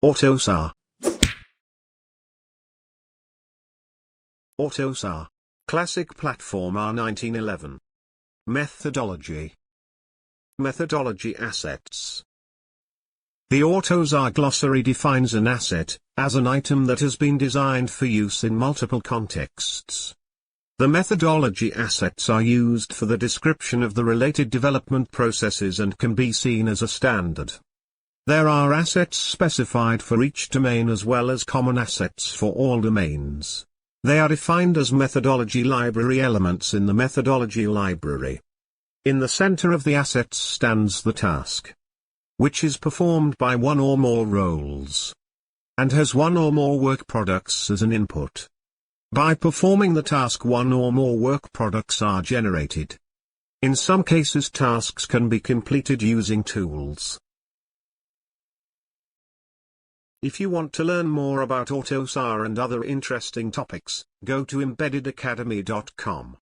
Autosar. Autosar. Classic Platform R1911. Methodology. Methodology assets. The Autosar glossary defines an asset as an item that has been designed for use in multiple contexts. The methodology assets are used for the description of the related development processes and can be seen as a standard. There are assets specified for each domain as well as common assets for all domains. They are defined as methodology library elements in the methodology library. In the center of the assets stands the task, which is performed by one or more roles, and has one or more work products as an input. By performing the task, one or more work products are generated. In some cases, tasks can be completed using tools. If you want to learn more about Autosar and other interesting topics, go to embeddedacademy.com.